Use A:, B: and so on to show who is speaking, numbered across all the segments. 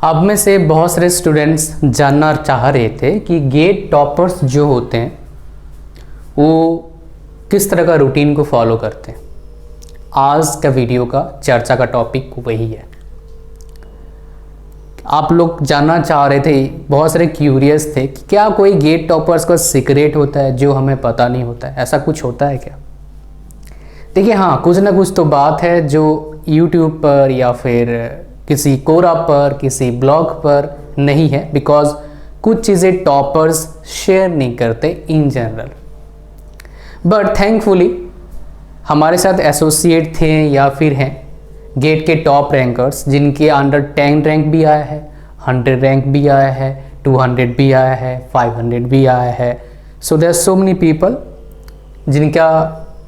A: आप में से बहुत सारे स्टूडेंट्स जानना चाह रहे थे कि गेट टॉपर्स जो होते हैं वो किस तरह का रूटीन को फॉलो करते हैं। आज का वीडियो का चर्चा का टॉपिक वही है। आप लोग जानना चाह रहे थे, बहुत सारे क्यूरियस थे कि क्या कोई गेट टॉपर्स का सीक्रेट होता है जो हमें पता नहीं होता है, ऐसा कुछ होता है क्या? देखिए हाँ, कुछ ना कुछ तो बात है जो YouTube पर या फिर किसी कोरा पर, किसी ब्लॉग पर नहीं है, बिकॉज कुछ चीज़ें टॉपर्स शेयर नहीं करते इन जनरल। बट थैंकफुली हमारे साथ एसोसिएट थे या फिर हैं गेट के टॉप रैंकर्स जिनके अंडर 10 रैंक भी आया है, 100 रैंक भी आया है, 200 भी आया है, 500 भी आया है। So there so many people जिनका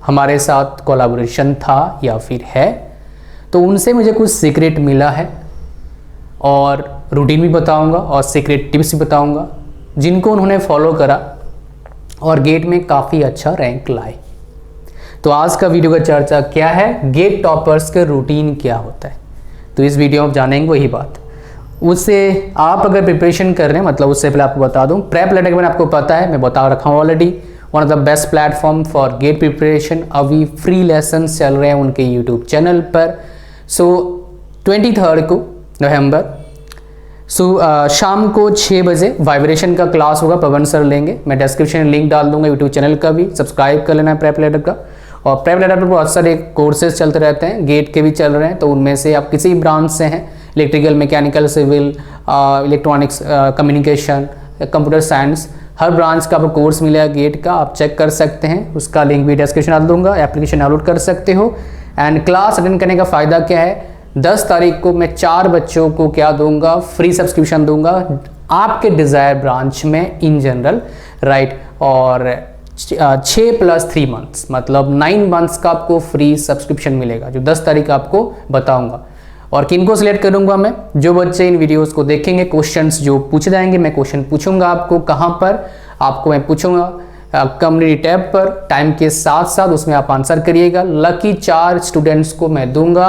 A: हमारे साथ कोलैबोरेशन था या फिर है, तो उनसे मुझे कुछ सीक्रेट मिला है और रूटीन भी बताऊंगा और सीक्रेट टिप्स भी बताऊंगा जिनको उन्होंने फॉलो करा और गेट में काफ़ी अच्छा रैंक लाए। तो आज का वीडियो का चर्चा क्या है, गेट टॉपर्स के रूटीन क्या होता है, तो इस वीडियो में आप जानेंगे वही बात। उससे आप अगर प्रिपरेशन कर रहे हैं, मतलब उससे पहले आपको बता दूं, प्रेप लेटर के बारे में आपको पता है, मैं बता रखा हूँ already. One of the best platform for GATE preparation, अभी फ्री लेसन चल रहे हैं उनके यूट्यूब चैनल पर। सो 23 को नवंबर शाम को 6 बजे वाइब्रेशन का क्लास होगा, पवन सर लेंगे। मैं डिस्क्रिप्शन में लिंक डाल दूंगा यूट्यूब चैनल का भी, सब्सक्राइब कर लेना है प्रेप लेटर का। और प्रेप लेटर पर बहुत सारे कोर्सेज चलते रहते हैं, गेट के भी चल रहे हैं, तो उनमें से आप किसी ब्रांच से हैं, electrical, mechanical, civil, electronics, communication, computer science, हर ब्रांच का आपको कोर्स मिलेगा गेट का, आप चेक कर सकते हैं। उसका लिंक भी डिस्क्रिप्शन डाल दूंगा, एप्लीकेशन डाउनलोड कर सकते हो। एंड क्लास अटेंड करने का फ़ायदा क्या है, 10 तारीख को मैं 4 बच्चों को क्या दूंगा, फ्री सब्सक्रिप्शन दूंगा आपके डिज़ायर ब्रांच में इन जनरल, राइट। और 6+3 मंथ्स मतलब 9 मंथ्स का आपको फ्री सब्सक्रिप्शन मिलेगा, जो 10 तारीख आपको बताऊंगा। और किनको सिलेक्ट करूंगा मैं, जो बच्चे इन वीडियोस को देखेंगे, क्वेश्चंस जो पूछ जाएंगे, मैं क्वेश्चन पूछूंगा आपको। कहाँ पर आपको मैं पूछूंगा, कम्युनिटी टैब पर, टाइम के साथ साथ उसमें आप आंसर करिएगा। लकी 4 स्टूडेंट्स को मैं दूंगा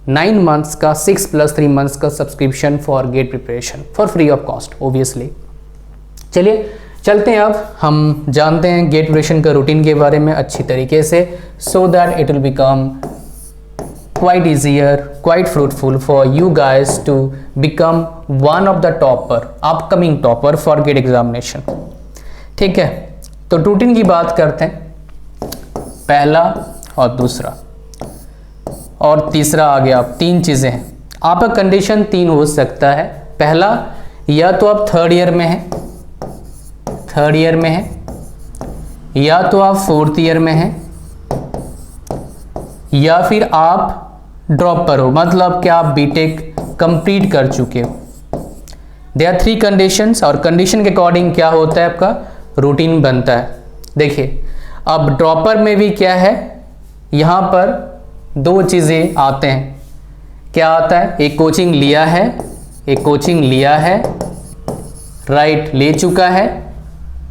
A: 9 मंथ्स का 6+3 मंथ्स का subscription for GATE preparation for free of cost obviously. चलिए चलते हैं, अब हम जानते हैं गेट प्रिपरेशन का रूटीन के बारे में अच्छी तरीके से, so that it will become quite easier, quite fruitful for you guys to become one of the topper, upcoming topper for GATE examination। ठीक है, तो रूटीन की बात करते हैं। पहला और दूसरा और तीसरा आ गया, अब 3 चीज़ें हैं। आपका कंडीशन 3 हो सकता है। पहला, या तो आप 3rd ईयर में हैं, 3rd ईयर में हैं, या तो आप 4th ईयर में हैं, या फिर आप ड्रॉप पर हो, मतलब कि आप बीटेक कंप्लीट कर चुके हो। देयर आर 3 कंडीशंस, और कंडीशन के अकॉर्डिंग क्या होता है आपका रूटीन बनता है। देखिए, अब ड्रॉपर में भी क्या है, यहाँ पर 2 चीज़ें आते हैं। क्या आता है, एक कोचिंग लिया है, एक कोचिंग लिया है, राइट, ले चुका है,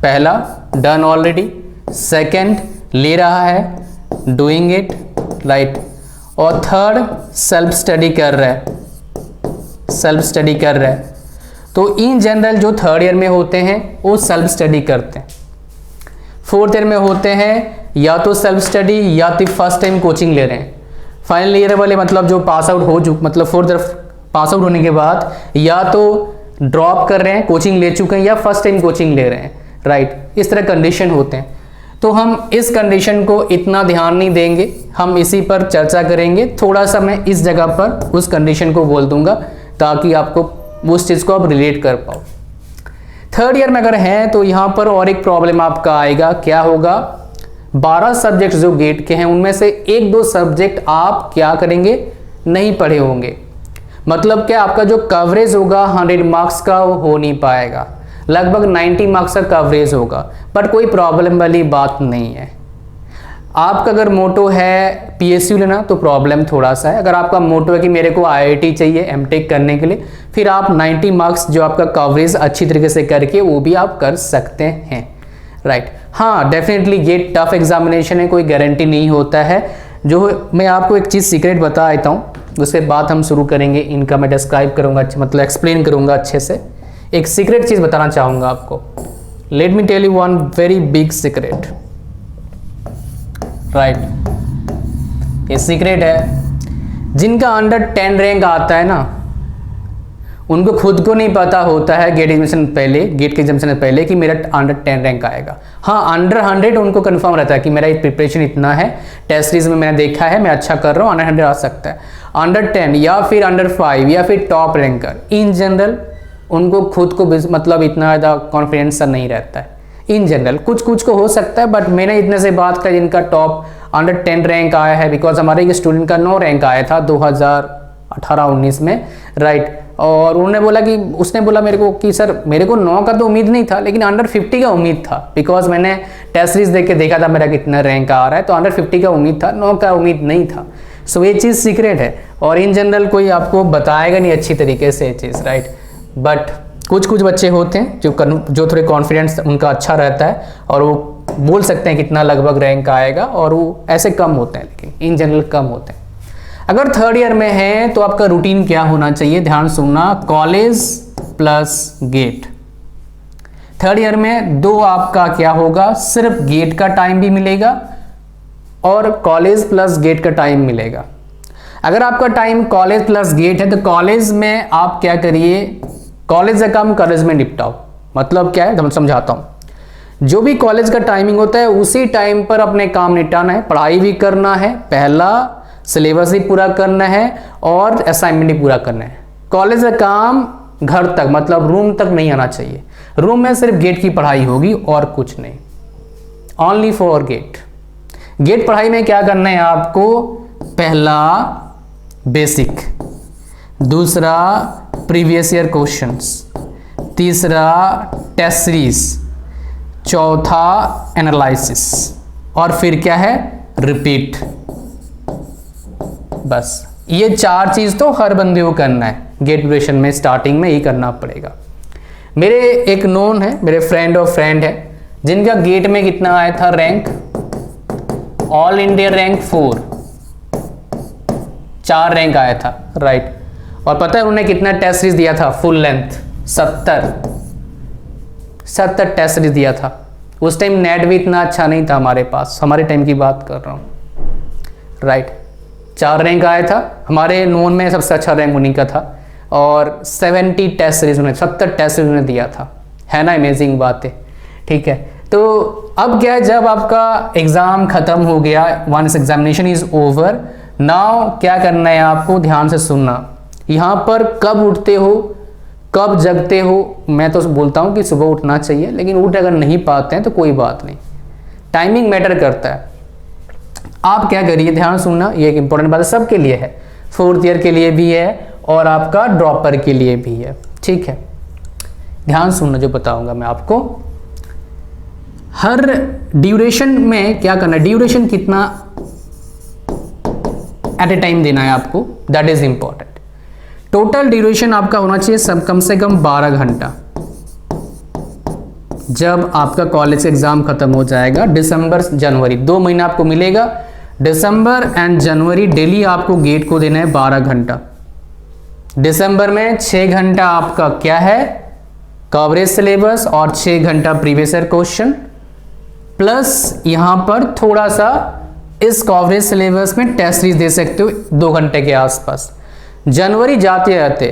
A: पहला डन ऑलरेडी। सेकंड ले रहा है, डूइंग इट, राइट। और 3rd सेल्फ स्टडी कर रहा है, सेल्फ स्टडी कर रहा है। तो इन जनरल जो 3rd ईयर में होते हैं वो सेल्फ स्टडी करते हैं। 4th ईयर में होते हैं या तो सेल्फ स्टडी या तो फर्स्ट टाइम कोचिंग ले रहे हैं। फाइनल ईयर वाले मतलब जो पास आउट हो चुके, मतलब 4th ईयर पास आउट होने के बाद या तो ड्रॉप कर रहे हैं, कोचिंग ले चुके हैं, या फर्स्ट टाइम कोचिंग ले रहे हैं, राइट। इस तरह कंडीशन होते हैं। तो हम इस कंडीशन को इतना ध्यान नहीं देंगे, हम इसी पर चर्चा करेंगे। थोड़ा सा मैं इस जगह पर उस कंडीशन को बोल दूंगा ताकि आपको उस चीज़ को आप रिलेट कर पाओ। 3rd ईयर में अगर हैं तो यहाँ पर और एक प्रॉब्लम आपका आएगा। क्या होगा, 12 सब्जेक्ट जो गेट के हैं उनमें से 1-2 सब्जेक्ट आप क्या करेंगे, नहीं पढ़े होंगे। मतलब क्या, आपका जो कवरेज होगा 100 मार्क्स का वो हो नहीं पाएगा, लगभग 90 मार्क्स का कवरेज होगा। बट कोई प्रॉब्लम वाली बात नहीं है। आपका अगर मोटो है PSU लेना तो प्रॉब्लम थोड़ा सा है। अगर आपका मोटो है कि मेरे को IIT चाहिए एमटेक करने के लिए, फिर आप 90 मार्क्स जो आपका कवरेज अच्छी तरीके से करके वो भी आप कर सकते हैं, राइट। हाँ, डेफिनेटली ये टफ एग्जामिनेशन है, कोई गारंटी नहीं होता है। जो मैं आपको एक चीज़ सीक्रेट बता देता हूँ, उसके बाद हम शुरू करेंगे इनका। मैं डिस्क्राइब करूँगा, मतलब एक्सप्लेन करूँगा अच्छे से। एक सीक्रेट चीज़ बताना चाहूँगा आपको। Let me tell you one very big secret, right. ये सीक्रेट है, जिनका अंडर 10 रैंक आता है ना, उनको खुद को नहीं पता होता है गेट एग्जामिनेशन पहले, गेट के एग्जामिनेशन से पहले कि मेरा अंडर 10 रैंक आएगा। हाँ, अंडर 100 उनको कंफर्म रहता है कि मेरा प्रिपरेशन इतना है, टेस्ट सीरीज में मैंने देखा है मैं अच्छा कर रहा हूँ, अंडर 100 आ सकता है। अंडर 10 या फिर अंडर 5 या फिर टॉप रैंकर, इन जनरल उनको खुद को मतलब इतना ज़्यादा कॉन्फिडेंस नहीं रहता है। इन जनरल कुछ कुछ को हो सकता है, बट मैंने इतने से बात कर जिनका टॉप अंडर 10 रैंक आया है, बिकॉज हमारे एक स्टूडेंट का 9 रैंक आया था 2018-19 में, राइट। और उन्होंने बोला कि उसने बोला मेरे को कि सर मेरे को 9 का तो उम्मीद नहीं था, लेकिन अंडर 50 का उम्मीद था, बिकॉज मैंने टेस्ट सीरीज देख के देखा था मेरा कितना रैंक आ रहा है, तो अंडर 50 का उम्मीद था, 9 का उम्मीद नहीं था। सो ये चीज़ सीक्रेट है, और इन जनरल कोई आपको बताएगा नहीं अच्छी तरीके से ये चीज़, राइट। बट कुछ कुछ बच्चे होते हैं जो थोड़े कॉन्फिडेंस उनका अच्छा रहता है, और वो बोल सकते हैं कितना लगभग रैंक आएगा, और वो ऐसे कम होते हैं, लेकिन इन जनरल कम होते हैं। अगर थर्ड ईयर में है तो आपका रूटीन क्या होना चाहिए, ध्यान सुनना, college plus GATE. Third year में 2 आपका क्या होगा, सिर्फ गेट का टाइम भी मिलेगा और कॉलेज प्लस गेट का टाइम मिलेगा। अगर आपका टाइम कॉलेज प्लस गेट है तो कॉलेज में आप क्या करिए, कॉलेज का काम कॉलेज में निपटाओ। मतलब क्या है, मैं समझाता हूं। जो भी कॉलेज का टाइमिंग होता है उसी टाइम पर अपने काम निपटाना है, पढ़ाई भी करना है, पहला सिलेबस भी पूरा करना है और असाइनमेंट भी पूरा करना है। कॉलेज का काम घर तक, मतलब रूम तक नहीं आना चाहिए। रूम में सिर्फ गेट की पढ़ाई होगी और कुछ नहीं, ओनली फॉर गेट। गेट पढ़ाई में क्या करना है आपको, पहला बेसिक, दूसरा प्रीवियस ईयर क्वेश्चंस, तीसरा टेस्ट सीरीज, चौथा एनालिसिस, और फिर क्या है, रिपीट। बस ये 4 चीज तो हर बंदे को करना है गेट प्रिपरेशन में, स्टार्टिंग में ही करना पड़ेगा। मेरे एक नोन है, मेरे फ्रेंड ऑफ फ्रेंड है, जिनका गेट में कितना आया था rank, all India rank 4 rank आया था, राइट। और पता है उन्होंने कितना टेस्ट सीरीज दिया था, फुल लेंथ 70 टेस्ट सीरीज दिया था। उस टाइम नेट भी इतना अच्छा नहीं था हमारे पास, हमारे टाइम की बात कर रहा हूँ, राइट। 4 रैंक आया था, हमारे नोन में सबसे अच्छा रैंक उन्हीं का था, और 70 टेस्ट सीरीज उन्होंने 70 टेस्ट सीरीज उन्होंने दिया था, है ना, अमेजिंग बात है, ठीक है। तो अब क्या है, जब आपका एग्जाम खत्म हो गया, once examination is over, now क्या करना है आपको, ध्यान से सुनना। यहाँ पर कब उठते हो, कब जगते हो, मैं तो बोलता हूँ कि सुबह उठना चाहिए, लेकिन उठ अगर नहीं पाते हैं तो कोई बात नहीं, टाइमिंग मैटर करता है। आप क्या करिए, ध्यान सुनना, ये एक इंपॉर्टेंट बात है, सबके लिए है, 4th ईयर के लिए भी है और आपका ड्रॉपर के लिए भी है, ठीक है। ध्यान सुनना जो बताऊंगा मैं आपको। हर ड्यूरेशन में क्या करना है, ड्यूरेशन कितना एट ए टाइम देना है आपको, that is important. Total duration आपका होना चाहिए सब कम से कम 12 घंटा। जब आपका कॉलेज एग्जाम खत्म हो जाएगा, दिसंबर जनवरी 2 महीना आपको मिलेगा, दिसंबर एंड जनवरी डेली आपको गेट को देना है 12 घंटा। दिसंबर में 6 घंटा आपका क्या है, कवरेज सिलेबस, और 6 घंटा प्रीवियस ईयर क्वेश्चन, प्लस यहां पर थोड़ा सा इस कवरेज सिलेबस में टेस्ट सीरीज दे सकते हो 2 घंटे के आसपास। जनवरी जाते जाते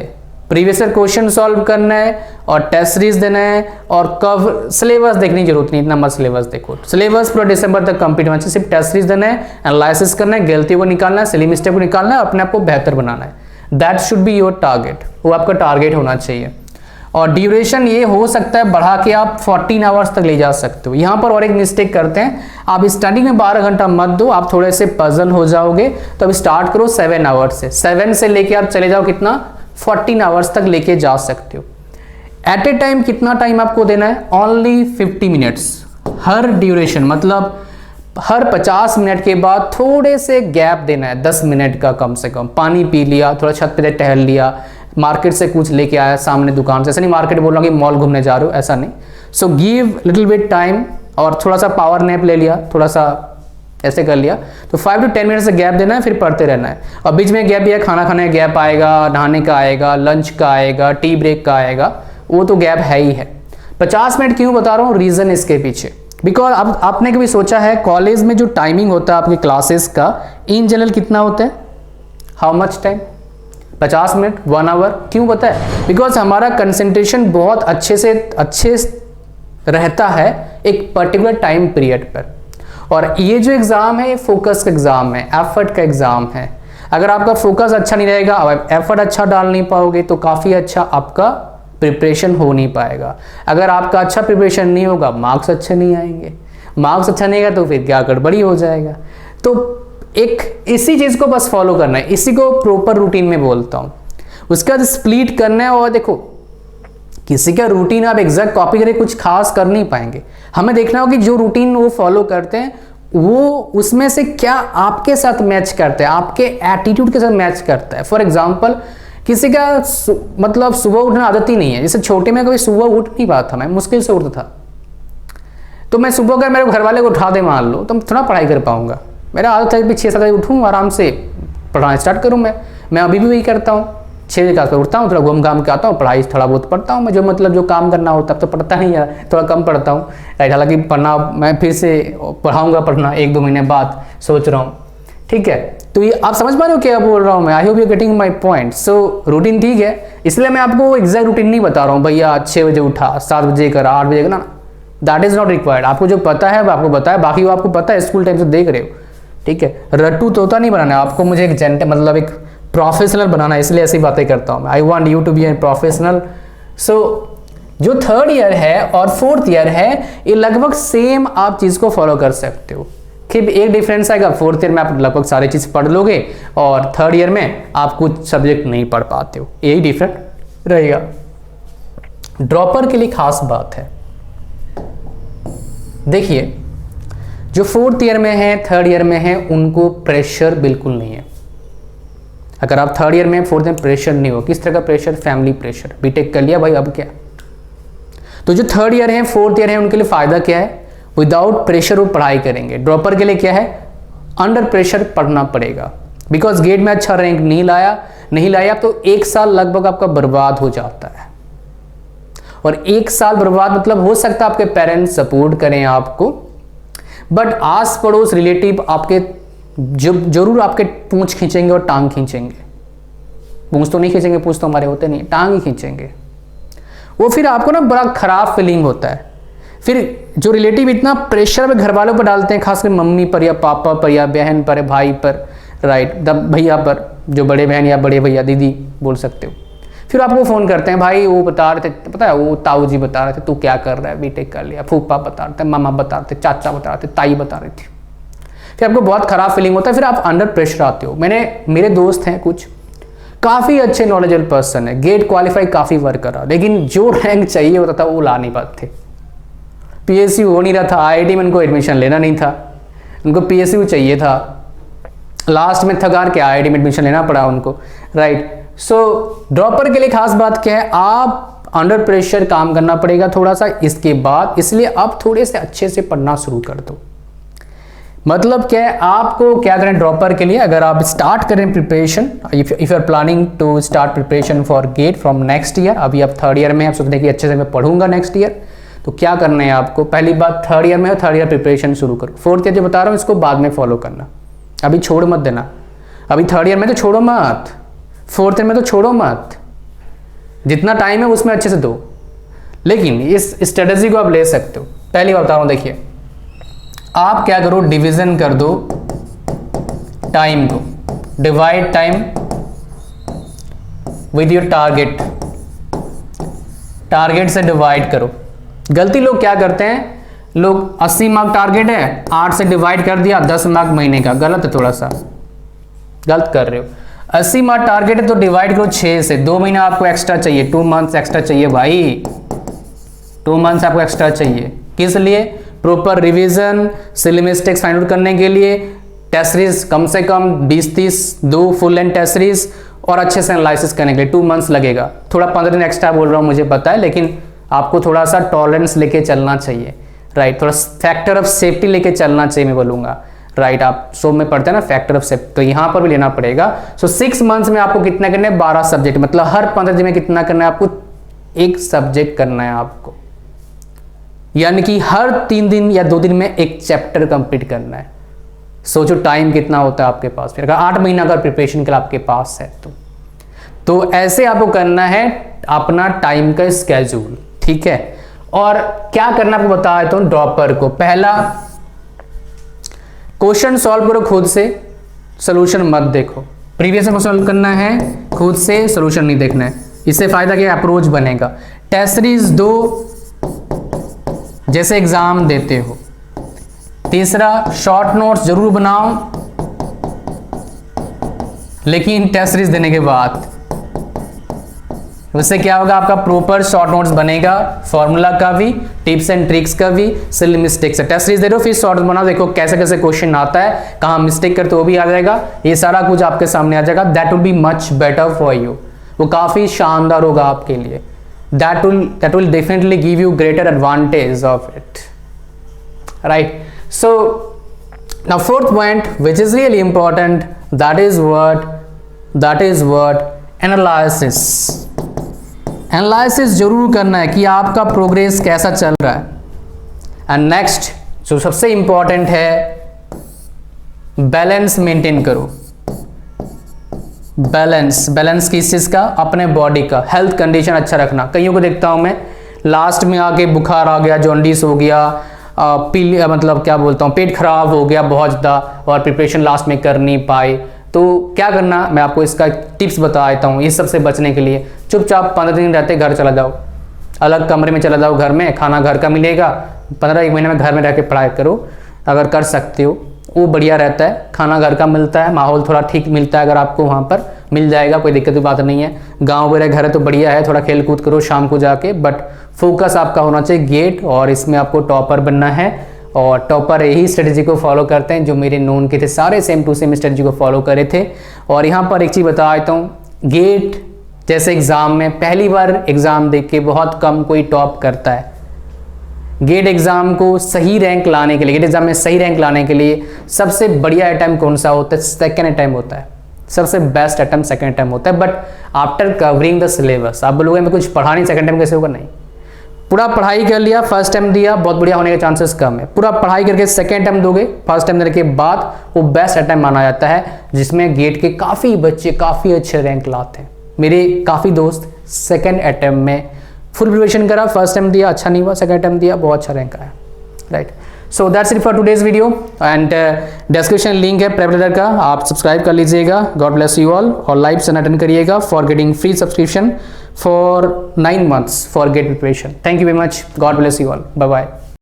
A: प्रीवियस ईयर क्वेश्चन सॉल्व करना है और टेस्ट सीरीज देना है, और कव सिलेबस देखने की जरूरत नहीं, इतना मत सिलेबस देखो, सिलेबस पूरा दिसंबर तक कंप्लीट होना चाहिए, सिर्फ टेस्ट सीरीज देना है, एनालिसिस करना है, गलतियों को निकालना है, सिली मिस्टेक को निकालना है, अपने आप को बेहतर बनाना है। That should be your target, वो आपका टारगेट होना चाहिए। और ड्यूरेशन ये हो सकता है बढ़ा के आप 14 आवर्स तक ले जा सकते हो। यहाँ पर और एक मिस्टेक करते हैं, आप स्टार्टिंग में 12 घंटा मत दो, आप थोड़े से पजल हो जाओगे, तो अब स्टार्ट करो 7 आवर्स से, 7 से लेके आप चले जाओ कितना, 14 आवर्स तक लेके जा सकते हो। एट ए टाइम कितना टाइम आपको देना है, ओनली 50 मिनट्स हर ड्यूरेशन, मतलब हर 50 मिनट के बाद थोड़े से गैप देना है, 10 मिनट का कम से कम। पानी पी लिया, थोड़ा छत पे टहल लिया, मार्केट से कुछ लेके आया सामने दुकान से, ऐसा नहीं मार्केट बोल रहा हूँ कि मॉल घूमने जा रहे हो, ऐसा नहीं। So give little bit time, और थोड़ा सा पावर नैप ले लिया, थोड़ा सा ऐसे कर लिया तो 5 to 10 मिनट से गैप देना है, फिर पढ़ते रहना है। और बीच में गैप भी है, खाना खाने का गैप आएगा, नहाने का आएगा, लंच का आएगा, टी ब्रेक का आएगा, वो तो गैप है ही है। 50 मिनट क्यों बता रहा हूँ, रीज़न इसके पीछे, बिकॉज अब आपने कभी सोचा है कॉलेज में जो टाइमिंग होता है आपके क्लासेस का इन जनरल कितना होता है, how much time, 50 minute, 1 hour, क्यों पता है, बिकॉज हमारा कंसंट्रेशन बहुत अच्छे रहता है एक पर्टिकुलर टाइम पीरियड पर। और ये जो एग्ज़ाम है ये फोकस का एग्ज़ाम है, एफर्ट का एग्ज़ाम है। अगर आपका फोकस अच्छा नहीं रहेगा, आप एफर्ट अच्छा डाल नहीं पाओगे तो काफ़ी अच्छा आपका प्रिपरेशन हो नहीं पाएगा। अगर आपका अच्छा प्रिपरेशन नहीं होगा, मार्क्स अच्छे नहीं आएंगे, मार्क्स अच्छा नहीं आएगा तो फिर क्या गड़बड़ी हो जाएगा। तो एक इसी चीज़ को बस फॉलो करना है, इसी को प्रॉपर रूटीन में बोलता हूँ। उसके बाद स्प्लिट करना है। और देखो किसी का रूटीन आप एग्जैक्ट कॉपी करके कुछ खास कर नहीं पाएंगे, हमें देखना होगा कि जो रूटीन वो फॉलो करते हैं वो उसमें से क्या आपके साथ मैच करता है, आपके एटीट्यूड के साथ मैच करता है। फॉर एग्जाम्पल किसी का मतलब सुबह उठना आदत ही नहीं है, जैसे छोटे में कभी सुबह उठ नहीं पाता था, मैं मुश्किल से उठता था, तो मैं सुबह अगर मेरे घर वाले को उठा दे मान लो तो मैं थोड़ा पढ़ाई कर पाऊंगा। मेरा आदत है कि 6-7 बजे उठूँ, आराम से पढ़ाना स्टार्ट करूँ। मैं अभी भी वही करता हूँ, 6 बजे के उठता हूँ, थोड़ा घूम घाम के आता हूँ, पढ़ाई थोड़ा बहुत पढ़ता हूँ मैं, जो मतलब जो काम करना होता है तो पढ़ता नहीं यार, थोड़ा कम पढ़ता हूँ राइट। हालांकि पढ़ना मैं फिर से पढ़ाऊँगा, पढ़ना 1-2 महीने बाद सोच रहा हूँ, ठीक है। तो ये आप समझ पा रहे हो क्या बोल रहा हूँ मैं, I hope you getting my point. So routine ठीक है, इसलिए मैं आपको एग्जैक्ट रूटीन नहीं बता रहा हूँ भैया 6 बजे उठा, 7 बजे करा, 8 बजे करा, दैट इज नॉट रिक्वायर्ड। आपको जो पता है वो आपको बताया, बाकी वो आपको पता है, स्कूल टाइम से देख रहे हो, ठीक है। रट्टू तोता नहीं बनाना है आपको, मुझे एक मतलब एक प्रोफेशनल बनाना है, इसलिए ऐसी बातें करता हूँ मैं। I want you to be a professional. So जो 3rd ईयर है और 4th ईयर है ये लगभग सेम आप चीज़ को फॉलो कर सकते हो। फिर एक डिफरेंस आएगा, 4th ईयर में आप लगभग सारी चीज़ पढ़ लोगे और 3rd ईयर में आप कुछ सब्जेक्ट नहीं पढ़ पाते हो, यही डिफरेंट रहेगा। ड्रॉपर के लिए खास बात है, देखिए जो 4th ईयर में है 3rd ईयर में है उनको प्रेशर बिल्कुल नहीं है। अगर आप 3rd ईयर में 4th में प्रेशर नहीं हो, किस तरह का प्रेशर, फैमिली प्रेशर, बीटेक कर लिया भाई अब क्या। तो जो 3rd ईयर है 4th ईयर है उनके लिए फायदा क्या है, विदाउट प्रेशर वो पढ़ाई करेंगे। ड्रॉपर के लिए क्या है, अंडर प्रेशर पढ़ना पड़ेगा, बिकॉज गेट में अच्छा रैंक नहीं लाया तो 1 साल लगभग आपका बर्बाद हो जाता है। और 1 साल बर्बाद मतलब हो सकता है आपके पेरेंट्स सपोर्ट करें आपको, बट आस पड़ोस रिलेटिव आपके जरूर आपके पूंछ खींचेंगे और टांग खींचेंगे। पूंछ तो नहीं खींचेंगे, पूंछ तो हमारे होते नहीं, टांग ही खींचेंगे। वो फिर आपको ना बड़ा खराब फीलिंग होता है। फिर जो रिलेटिव इतना प्रेशर घर वालों पर डालते हैं, खासकर मम्मी पर या पापा पर या बहन पर, भाई पर, राइट, भैया पर, जो बड़े बहन या बड़े भैया दीदी बोल सकते हो। फिर आपको फ़ोन करते हैं, भाई वो बता रहे थे, पता है वो ताऊ जी बता रहे थे तू क्या कर रहा है, बीटेक कर लिया, फूफा बता रहे थे, मामा बता रहे थे, चाचा बता रहे थे, ताई बता रही थी। फिर आपको बहुत ख़राब फीलिंग होता है, फिर आप अंडर प्रेशर आते हो। मेरे दोस्त हैं कुछ काफ़ी अच्छे नॉलेजेबल पर्सन है, गेट क्वालिफाई काफ़ी वर्क करा, लेकिन जो रैंक चाहिए होता था वो ला नहीं पाते थे। पीएसयू हो नहीं रहा था, आईआईटी में उनको एडमिशन लेना नहीं था, उनको पीएसयू चाहिए था, लास्ट में थकार के आईआईटी में एडमिशन लेना पड़ा उनको, राइट। सो ड्रॉपर के लिए खास बात क्या है, आप अंडर प्रेशर काम करना पड़ेगा थोड़ा सा इसके बाद, इसलिए आप थोड़े से अच्छे से पढ़ना शुरू कर दो। मतलब क्या है, आपको क्या करें ड्रॉपर के लिए, अगर आप स्टार्ट करें preparation, if you are planning to start preparation for GATE from next year, अभी आप 3rd ईयर में आप सोचते हैं कि अच्छे से मैं पढ़ूंगा नेक्स्ट ईयर, तो क्या करना है आपको, पहली बात 3rd ईयर में 3rd ईयर प्रिपरेशन शुरू करो। 4th ईयर जो बता रहा हूँ इसको बाद में फॉलो करना, अभी छोड़ मत देना। अभी 3rd ईयर में तो छोड़ो मत, 4th ईयर में तो छोड़ो मत, जितना टाइम है उसमें अच्छे से दो। लेकिन इस स्ट्रेटजी को आप ले सकते हो। पहली बात बता रहा हूँ, देखिए आप क्या करो, डिवीजन कर दो टाइम को, divide time with your target, target से डिवाइड करो। गलती लोग क्या करते हैं, लोग 80 मार्क टारगेट है, 8 से डिवाइड कर दिया 10 मार्क महीने का, गलत है, थोड़ा सा गलत कर रहे हो। 80 मार्क टारगेट है तो डिवाइड करो 6 से, 2 महीना आपको एक्स्ट्रा चाहिए, 2 मंथ्स एक्स्ट्रा चाहिए भाई, 2 मंथ्स आपको एक्स्ट्रा चाहिए। किस लिए, proper revision, silly mistakes find out करने के लिए, टेस्ट सीरीज कम से कम 20-30 2 फुल लेंथ टेस्ट सीरीज और अच्छे से एनालिसिस करने के लिए 2 मंथ्स लगेगा। थोड़ा 15 दिन एक्स्ट्रा बोल रहा हूँ मुझे पता है, लेकिन आपको थोड़ा सा टॉलरेंस लेके चलना चाहिए, राइट, थोड़ा फैक्टर ऑफ सेफ्टी लेके चलना चाहिए मैं बोलूँगा, राइट। आप सो में पढ़ते हैं ना फैक्टर ऑफ सेप, तो यहाँ पर भी लेना पड़ेगा। सो 6 मंथ्स में आपको कितना करना है, 12 सब्जेक्ट, मतलब हर 15 दिन में कितना करना है आपको, एक सब्जेक्ट करना है आपको, यानी कि हर 3 दिन या 2 दिन में एक चैप्टर कंप्लीट करना है। सोचो टाइम कितना होता है आपके पास, फिर अगर 8 महीना अगर प्रिपरेशन के लिए आपके पास है तो ऐसे आपको करना है अपना टाइम का स्केड्यूल, ठीक है। और क्या करना आपको बता देता हूं ड्रॉपर को। पहला, क्वेश्चन सॉल्व करो खुद से, सोल्यूशन मत देखो। प्रीवियस को सॉल्व करना है खुद से, सोल्यूशन नहीं देखना है। इससे फायदा क्या, अप्रोच बनेगा। टेस्ट सीरीज दो जैसे एग्जाम देते हो। तीसरा, शॉर्ट नोट्स जरूर बनाओ, लेकिन टेस्ट सीरीज देने के बाद। उससे क्या होगा, आपका प्रॉपर शॉर्ट नोट्स बनेगा, फॉर्मूला का भी, टिप्स एंड ट्रिक्स का भी, सिली मिस्टेक्स। टेस्ट सीरीज दे दो, फिर शॉर्ट बनाओ, देखो कैसे कैसे क्वेश्चन आता है, कहाँ मिस्टेक करते हो वो भी आ जाएगा, ये सारा कुछ आपके सामने आ जाएगा। That will be much better for you, वो काफी शानदार होगा आपके लिए। That will definitely give you greater advantage of it, right. So now fourth point, which is really important, that is what analysis जरूर करना है कि आपका प्रोग्रेस कैसा चल रहा है। एंड नेक्स्ट जो सबसे इंपॉर्टेंट है, बैलेंस मेंटेन करो। बैलेंस किस चीज का, अपने बॉडी का, हेल्थ कंडीशन अच्छा रखना। कईयों को देखता हूं मैं, लास्ट में आके बुखार आ गया, जॉन्डिस हो गया, मतलब क्या बोलता हूँ, पेट खराब हो गया बहुत ज़्यादा, और प्रिपरेशन लास्ट में कर नहीं पाए। तो क्या करना, मैं आपको इसका टिप्स बता देता हूँ। इस सबसे बचने के लिए चुपचाप 15 दिन रहते घर चला जाओ, अलग कमरे में चला जाओ, घर में खाना घर का मिलेगा, 15 महीने में घर में रह के पढ़ाई करो अगर कर सकते हो, वो बढ़िया रहता है। खाना घर का मिलता है, माहौल थोड़ा ठीक मिलता है, अगर आपको वहाँ पर मिल जाएगा, कोई दिक्कत की बात नहीं है। गाँव मेरा घर है तो बढ़िया है, थोड़ा खेल कूद करो शाम को जाके, बट फोकस आपका होना चाहिए गेट, और इसमें आपको टॉपर बनना है। और टॉपर यही स्ट्रेटेजी को फॉलो करते हैं जो मेरे नोन के थे, सारे सेम टू सेम स्ट्रेटेजी को फॉलो करे थे। और यहाँ पर एक चीज़ बता देता हूँ, गेट जैसे एग्ज़ाम में पहली बार एग्ज़ाम देख के बहुत कम कोई टॉप करता है। गेट एग्ज़ाम को सही रैंक लाने के लिए, गेट एग्ज़ाम में सही रैंक लाने के लिए सबसे बढ़िया अटैम्प्ट कौन सा होता है, सेकेंड अटैम्प्ट होता है। सबसे बेस्ट अटैम्प्ट सेकेंड अटैम्प्ट होता है। But after covering the syllabus, आप बोलोगे मैं कुछ पढ़ा नहीं, सेकेंड अटैम्प्ट कैसे होगा, नहीं। पूरा पढ़ाई कर लिया, फर्स्ट टाइम दिया, बहुत बढ़िया होने के चांसेस कम है। पूरा पढ़ाई करके सेकेंड टाइम दोगे, फर्स्ट टाइम देने के बाद, वो बेस्ट अटैम्प्ट माना जाता है, जिसमें गेट के काफ़ी बच्चे काफ़ी अच्छे रैंक लाते हैं। मेरे काफ़ी दोस्त सेकेंड अटैम्प्ट में फुल प्रिपरेशन करा, फर्स्ट टाइम दिया अच्छा नहीं हुआ, सेकेंड टाइम दिया बहुत अच्छा रैंक आया, right. So that's it for today's video. And description link है प्रेपरेटर का, आप सब्सक्राइब कर लीजिएगा। गॉड ब्लेस यू ऑल, और लाइव सेशन अटेंड करिएगा for getting free subscription for 9 months for GATE preparation. Thank you very much. God bless you all. Bye bye.